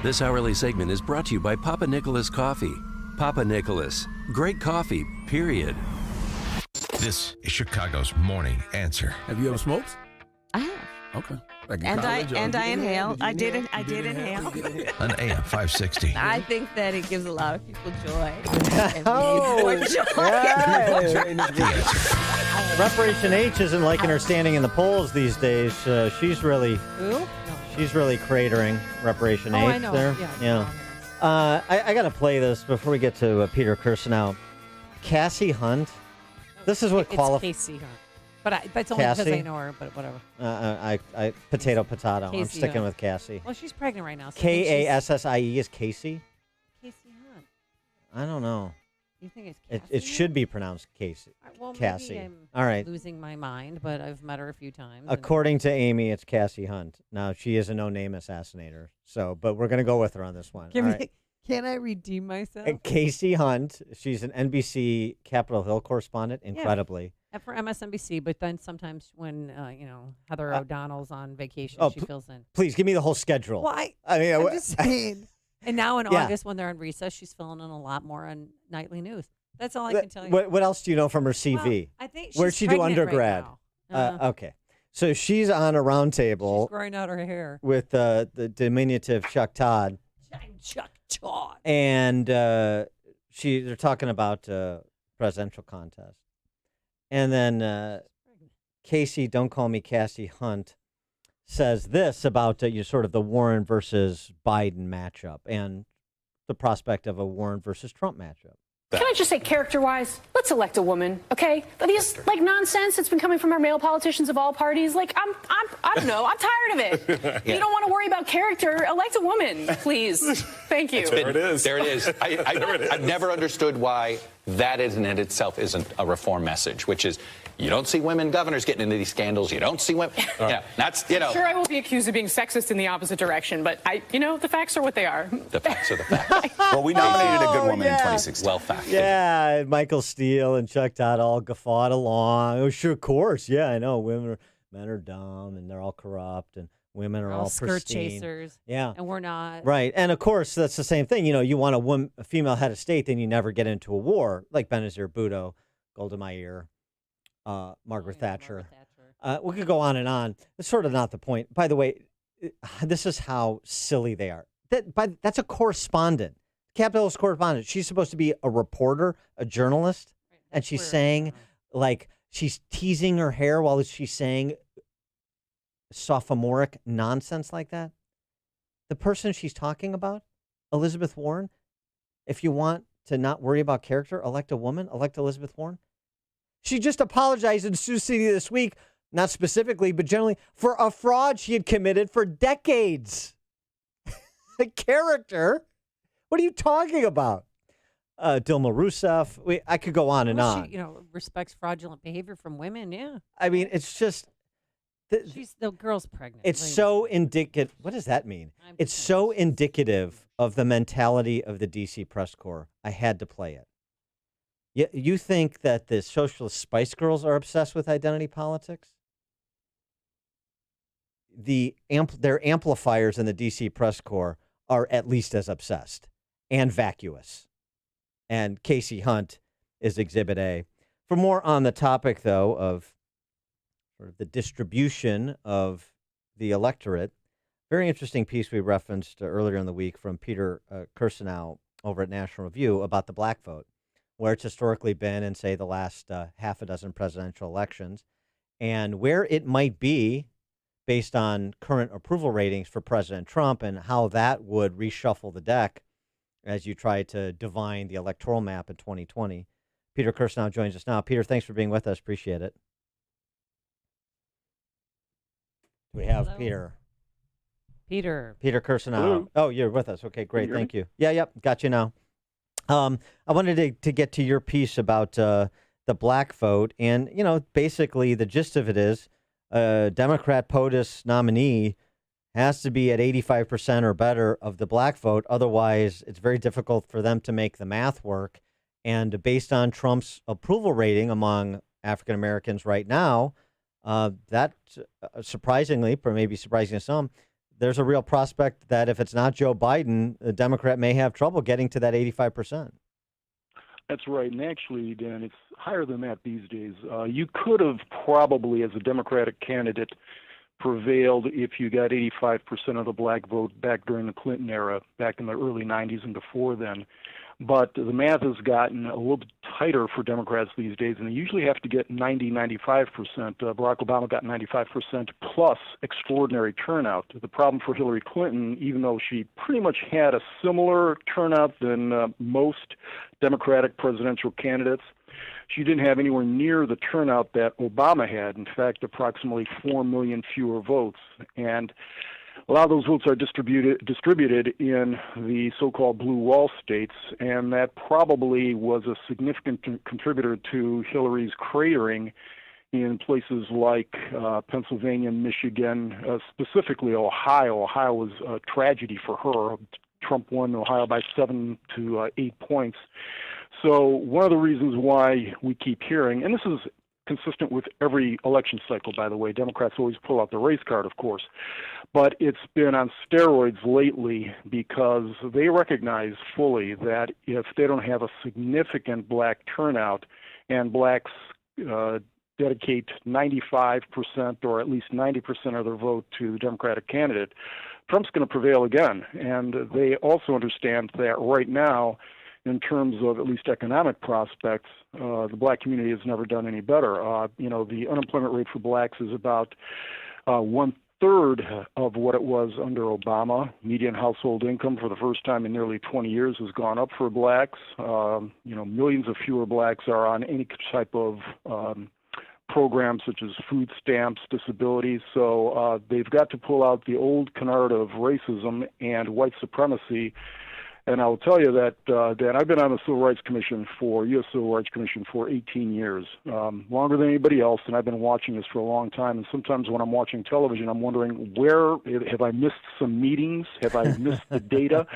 This hourly segment is brought to you by Papa Nicholas Coffee. Papa Nicholas, great coffee, period. This is Chicago's Morning Answer. Have you ever smoked? I have. Okay. Like in And college, or- I inhale. I did inhale? inhale. On AM 560. I think that it gives a lot of people joy. The Answer. Reparation H isn't liking her standing in the polls these days. She's really cratering Reparation H I know. there. Yeah. I got to play this before we get to Peter Kirsanow. Cassie Hunt. This is what It's qualifies. Casey Hunt. But that's only because Cassie? I know her, but whatever. Potato. I'm Casey sticking Hunt. with Cassie. Well, she's pregnant right now. So I think she's- Kassie is Casey? Casey Hunt. I don't know. You think it's It Cassie? should be pronounced Casey. Well, Cassie. maybe I'm All right. losing my mind, but I've met her a few times. According to Amy, it's Cassie Hunt. Now, she is a no-name assassinator, but we're going to go with her on this one. All right. Can I redeem myself? Casey Hunt, she's an NBC Capitol Hill correspondent, incredibly. For MSNBC, but then sometimes when Heather O'Donnell's on vacation, oh, she fills in. Please give me the whole schedule. Well, I'm just saying. And now in Yeah. August, when they're on recess, she's filling in a lot more on nightly news. That's all I can tell you. What else do you know from her CV? Well, I think she's Where'd she do pregnant undergrad? Right now. Okay. So she's on a round table She's growing out her hair. with the diminutive Chuck Todd. Chuck Todd. And they're talking about presidential contest. And then Casey, don't call me Cassie Hunt, says this about sort of the Warren versus Biden matchup and the prospect of a Warren versus Trump matchup. Can I just say, character-wise, let's elect a woman, okay? These nonsense that's been coming from our male politicians of all parties. I don't know. I'm tired of it. You don't want to worry about character. Elect a woman, please. Thank you. There it is. I've never understood why that in itself isn't a reform message, which is you don't see women governors getting into these scandals. You don't see women. Sure, I will be accused of being sexist in the opposite direction, but the facts are what they are. The facts are the facts. Well, we nominated a good woman in 2016. Well factored. Yeah, Michael Steele and Chuck Todd all guffawed along. Oh, sure, of course. Yeah, I know. Men are dumb, and they're all corrupt, and women are all skirt pristine. chasers. Yeah. And we're not. Right. And, of course, that's the same thing. You want a female head of state, then you never get into a war, like Benazir Bhutto, Golda Meir, Margaret Thatcher. We could go on and on. It's sort of not the point. By the way, this is how silly they are. That's a correspondent. Capitol Hill's correspondent. She's supposed to be a reporter, a journalist, and she's saying, she's teasing her hair while she's saying sophomoric nonsense like that. The person she's talking about, Elizabeth Warren, if you want to not worry about character, elect a woman, elect Elizabeth Warren. She just apologized in Sioux City this week, not specifically, but generally, for a fraud she had committed for decades. The character? What are you talking about? Dilma Rousseff. I could go on and on. She, respects fraudulent behavior from women. Yeah. I mean, it's just. The girl's pregnant. It's so indicative. What does that mean? It's so indicative of the mentality of the D.C. press corps. I had to play it. You think that the socialist Spice Girls are obsessed with identity politics? Their amplifiers in the D.C. press corps are at least as obsessed and vacuous. And Casey Hunt is Exhibit A. For more on the topic, though, of sort of the distribution of the electorate, very interesting piece we referenced earlier in the week from Peter Kirsanow over at National Review about the black vote, where it's historically been in, say, the last half a dozen presidential elections, and where it might be based on current approval ratings for President Trump and how that would reshuffle the deck as you try to divine the electoral map in 2020. Peter Kirsanow joins us now. Peter, thanks for being with us. Appreciate it. We have Hello. Peter Kirsanow. Hello. Oh, you're with us. Okay, great. hear Thank you. Yeah, yep. Got you now. I wanted to get to your piece about the black vote. And, basically the gist of it is Democrat POTUS nominee has to be at 85% or better of the black vote. Otherwise, it's very difficult for them to make the math work. And based on Trump's approval rating among African Americans right now, that surprisingly, or maybe surprising to some, there's a real prospect that if it's not Joe Biden, the Democrat may have trouble getting to that 85%. That's right. And actually, Dan, it's higher than that these days. You could have probably, as a Democratic candidate, prevailed if you got 85% of the black vote back during the Clinton era, back in the early 90s and before then. But the math has gotten a little bit tighter for Democrats these days, and they usually have to get 95%. Barack Obama got 95% plus extraordinary turnout. The problem for Hillary Clinton, even though she pretty much had a similar turnout than most Democratic presidential candidates, she didn't have anywhere near the turnout that Obama had. In fact, approximately 4 million fewer votes. And a lot of those votes are distributed in the so-called blue wall states, and that probably was a significant contributor to Hillary's cratering in places like Pennsylvania, Michigan, specifically Ohio. Ohio was a tragedy for her. Trump won Ohio by 7 to 8 points. So one of the reasons why we keep hearing, and this is consistent with every election cycle, by the way. Democrats always pull out the race card, of course. But it's been on steroids lately because they recognize fully that if they don't have a significant black turnout and blacks dedicate 95% or at least 90% of their vote to the Democratic candidate, Trump's going to prevail again. And they also understand that right now, in terms of at least economic prospects, the black community has never done any better. The unemployment rate for blacks is about 1/3 of what it was under Obama. Median household income for the first time in nearly 20 years has gone up for blacks. Millions of fewer blacks are on any type of programs such as food stamps, disabilities. So they've got to pull out the old canard of racism and white supremacy. And I will tell you that, Dan, I've been on the Civil Rights Commission U.S. Civil Rights Commission for 18 years, longer than anybody else, and I've been watching this for a long time. And sometimes when I'm watching television, I'm wondering, have I missed some meetings? Have I missed the data?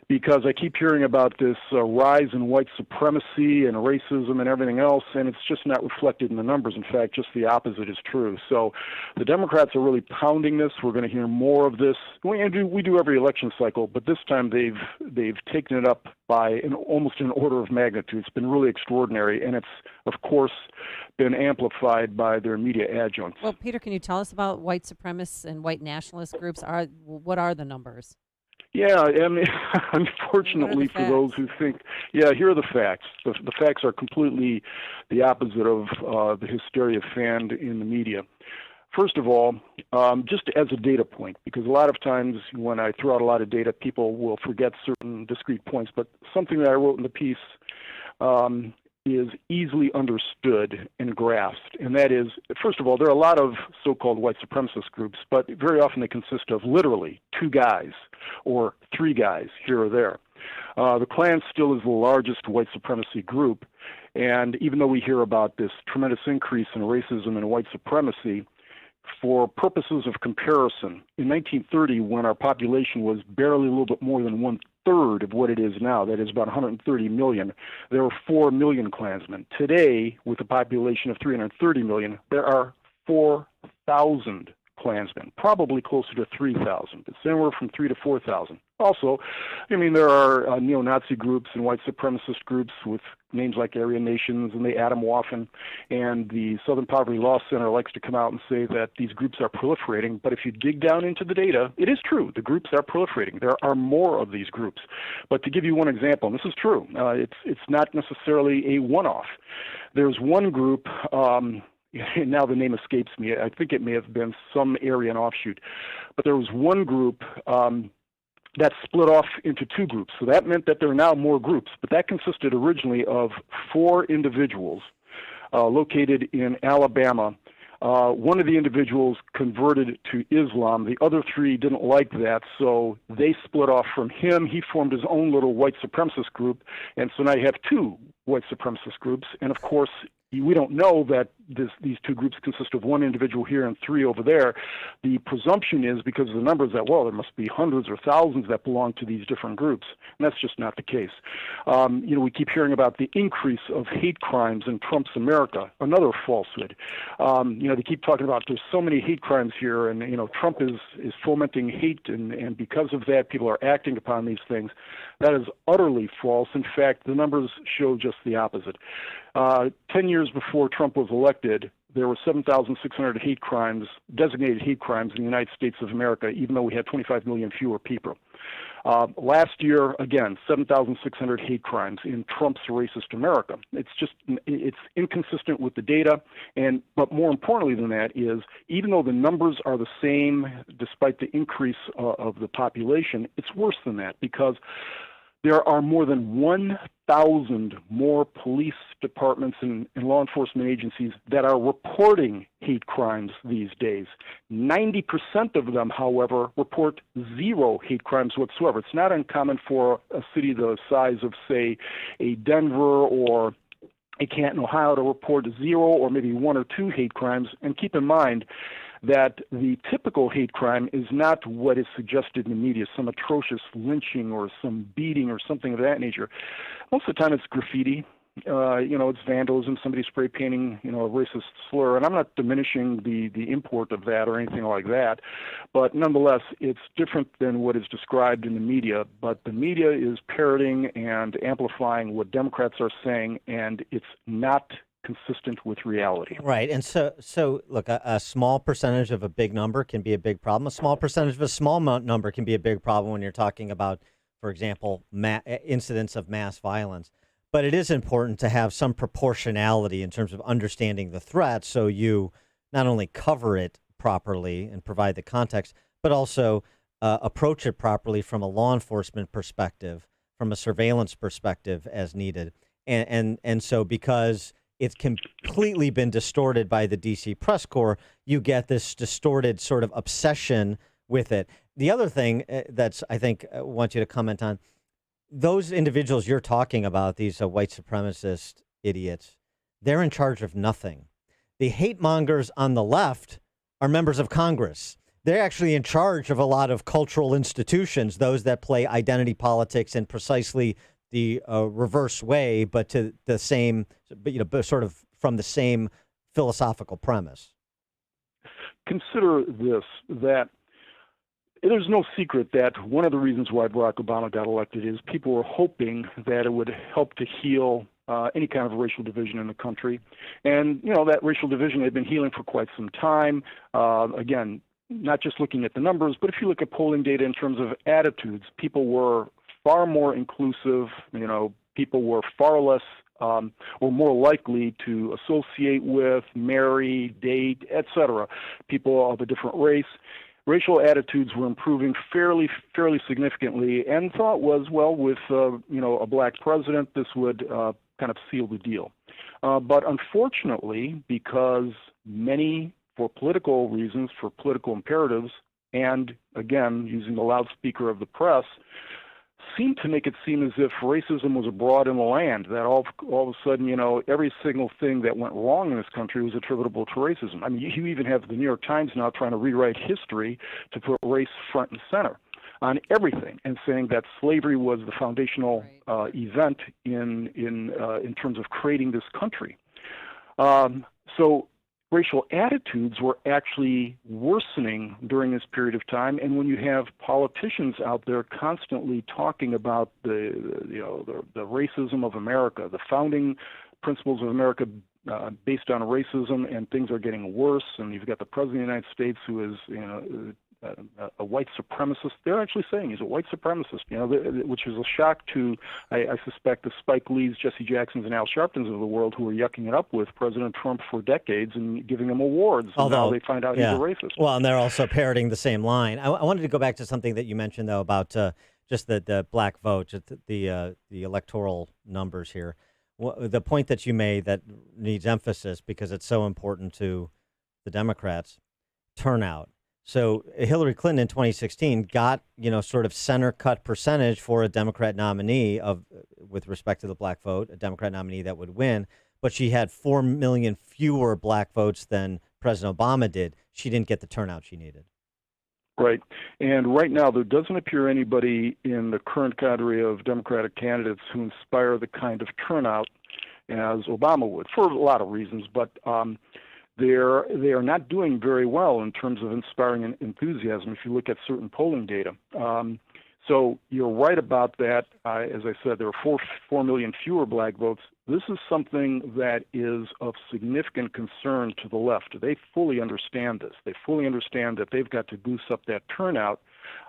Because I keep hearing about this rise in white supremacy and racism and everything else, and it's just not reflected in the numbers. In fact, just the opposite is true. So the Democrats are really pounding this. We're going to hear more of this. We do every election cycle, but this time they've taken it up by almost an order of magnitude. It's been really extraordinary, and it's, of course, been amplified by their media adjuncts. Well, Peter, can you tell us about white supremacists and white nationalist groups? What are the numbers? Yeah, I mean, unfortunately for those who think, here are the facts. The facts are completely the opposite of the hysteria fanned in the media. First of all, just as a data point, because a lot of times when I throw out a lot of data, people will forget certain discrete points, but something that I wrote in the piece is easily understood and grasped, and that is, first of all, there are a lot of so-called white supremacist groups, but very often they consist of literally 2 guys or 3 guys here or there. The Klan still is the largest white supremacy group, and even though we hear about this tremendous increase in racism and white supremacy, for purposes of comparison, in 1930, when our population was barely a little bit more than 1/3 of what it is now, that is about 130 million, there were 4 million Klansmen. Today, with a population of 330 million, there are 4,000 Klansmen, probably closer to 3,000. It's anywhere from 3,000 to 4,000. Also, I mean, there are neo-Nazi groups and white supremacist groups with names like Aryan Nations, and they add them often. And the Southern Poverty Law Center likes to come out and say that these groups are proliferating. But if you dig down into the data, it is true. The groups are proliferating. There are more of these groups. But to give you one example, and this is true, it's not necessarily a one-off. There's one group, now the name escapes me. I think it may have been some Aryan offshoot. But there was one group that split off into 2 groups. So that meant that there are now more groups. But that consisted originally of 4 individuals located in Alabama. One of the individuals converted to Islam. The other 3 didn't like that, so they split off from him. He formed his own little white supremacist group. And so now you have 2 white supremacist groups. And, of course, we don't know that these two groups consist of one individual here and three over there. The presumption is, because of the numbers, that, well, there must be hundreds or thousands that belong to these different groups. And that's just not the case. We keep hearing about the increase of hate crimes in Trump's America, another falsehood. They keep talking about there's so many hate crimes here, and, Trump is fomenting hate, and because of that, people are acting upon these things. That is utterly false. In fact, the numbers show just the opposite. 10 years before Trump was elected, there were 7,600 hate crimes, designated hate crimes in the United States of America, even though we had 25 million fewer people. Last year, again, 7,600 hate crimes in Trump's racist America. It's inconsistent with the data, but more importantly than that is, even though the numbers are the same, despite the increase of the population, it's worse than that, because there are more than 1,000 more police departments and law enforcement agencies that are reporting hate crimes these days. 90% of them, however, report zero hate crimes whatsoever. It's not uncommon for a city the size of, say, a Denver or a Canton, Ohio, to report zero or maybe one or two hate crimes. And keep in mind that the typical hate crime is not what is suggested in the media, some atrocious lynching or some beating or something of that nature. Most of the time it's graffiti. It's vandalism, somebody spray painting, a racist slur. And I'm not diminishing the import of that or anything like that. But nonetheless, it's different than what is described in the media. But the media is parroting and amplifying what Democrats are saying, and it's not consistent with reality. Right. And so look, a small percentage of a big number can be a big problem. A small percentage of a small number can be a big problem when you're talking about, for example, incidents of mass violence. But it is important to have some proportionality in terms of understanding the threat, so you not only cover it properly and provide the context, but also approach it properly from a law enforcement perspective, from a surveillance perspective as needed. And so because it's completely been distorted by the D.C. press corps, you get this distorted sort of obsession with it. The other thing that's, I think, I want you to comment on, those individuals you're talking about, these white supremacist idiots, they're in charge of nothing. The hate mongers on the left are members of Congress. They're actually in charge of a lot of cultural institutions, those that play identity politics in precisely the reverse way, but to the same, but sort of from the same philosophical premise. Consider this, that there's no secret that one of the reasons why Barack Obama got elected is people were hoping that it would help to heal any kind of racial division in the country. And, that racial division had been healing for quite some time. Again, not just looking at the numbers, but if you look at polling data in terms of attitudes, people were far more inclusive. People were far less or more likely to associate with, marry, date, etc. people of a different race. Racial attitudes were improving fairly significantly, and thought was, well, with a black president, this would kind of seal the deal. But unfortunately, because many, for political reasons, for political imperatives, and again, using the loudspeaker of the press, seemed to make it seem as if racism was abroad in the land, that all of a sudden, every single thing that went wrong in this country was attributable to racism. I mean, you even have the New York Times now trying to rewrite history to put race front and center on everything, and saying that slavery was the foundational event in terms of creating this country. So racial attitudes were actually worsening during this period of time, and when you have politicians out there constantly talking about the racism of America, the founding principles of America based on racism, and things are getting worse, and you've got the President of the United States who is a white supremacist. They're actually saying he's a white supremacist, which is a shock to, I suspect, the Spike Lees, Jesse Jacksons, and Al Sharptons of the world, who were yucking it up with President Trump for decades and giving him awards. Although, and now they find out he's a racist. Well, and they're also parroting the same line. I wanted to go back to something that you mentioned, though, about just the black vote, just the electoral numbers here. The point that you made that needs emphasis because it's so important to the Democrats, turnout. So Hillary Clinton in 2016 got, sort of center cut percentage for a Democrat nominee with respect to the black vote, a Democrat nominee that would win. but she had 4 million fewer black votes than President Obama did. She didn't get the turnout she needed. Right. And right now, there doesn't appear anybody in the current cadre of Democratic candidates who inspire the kind of turnout as Obama would, for a lot of reasons. But they are not doing very well in terms of inspiring enthusiasm if you look at certain polling data. So you're right about that. As I said, there are 4 million fewer black votes. This is something that is of significant concern to the left. They fully understand this. They fully understand that they've got to goose up that turnout.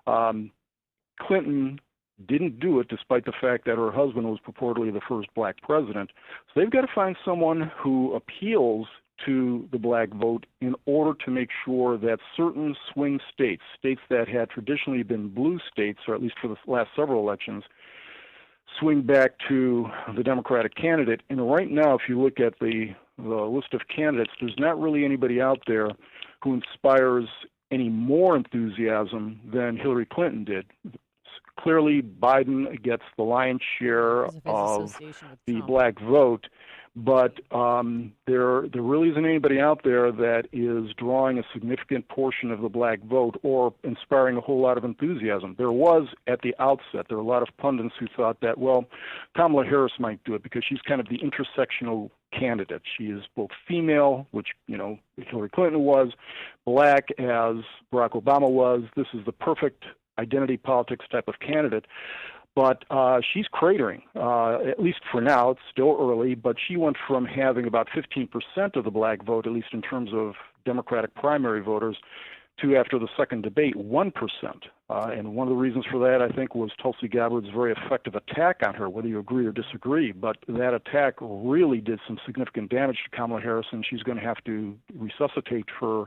Clinton didn't do it despite the fact that her husband was purportedly the first black president. So they've got to find someone who appeals to the black vote in order to make sure that certain swing states, states that had traditionally been blue states, or at least for the last several elections, swing back to the Democratic candidate. And right now, if you look at the list of candidates, there's not really anybody out there who inspires any more enthusiasm than Hillary Clinton did. Clearly, Biden gets the lion's share of the black vote, but there really isn't anybody out there that is drawing a significant portion of the black vote or inspiring a whole lot of enthusiasm. There was, at the outset, there were a lot of pundits who thought that, well, Kamala Harris might do it because she's kind of the intersectional candidate. She is both female, which, Hillary Clinton was, black as Barack Obama was. This is the perfect identity politics type of candidate. But she's cratering, at least for now. It's still early, but she went from having about 15% of the black vote, at least in terms of Democratic primary voters, to, after the second debate, 1%. And one of the reasons for that, I think, was Tulsi Gabbard's very effective attack on her, whether you agree or disagree. But that attack really did some significant damage to Kamala Harris, and she's going to have to resuscitate her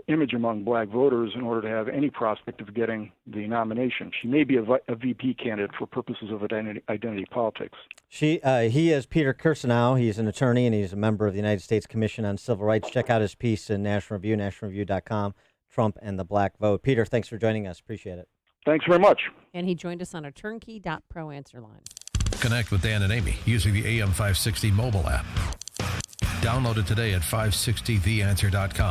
image among black voters in order to have any prospect of getting the nomination. She may be a VP candidate for purposes of identity politics. He is Peter Kirsanow. He's an attorney, and he's a member of the United States Commission on Civil Rights. Check out his piece in National Review, nationalreview.com, Trump and the Black Vote. Peter, thanks for joining us. Appreciate it. Thanks very much. And he joined us on a turnkey.pro answer line. Connect with Dan and Amy using the AM 560 mobile app. Download it today at 560theanswer.com.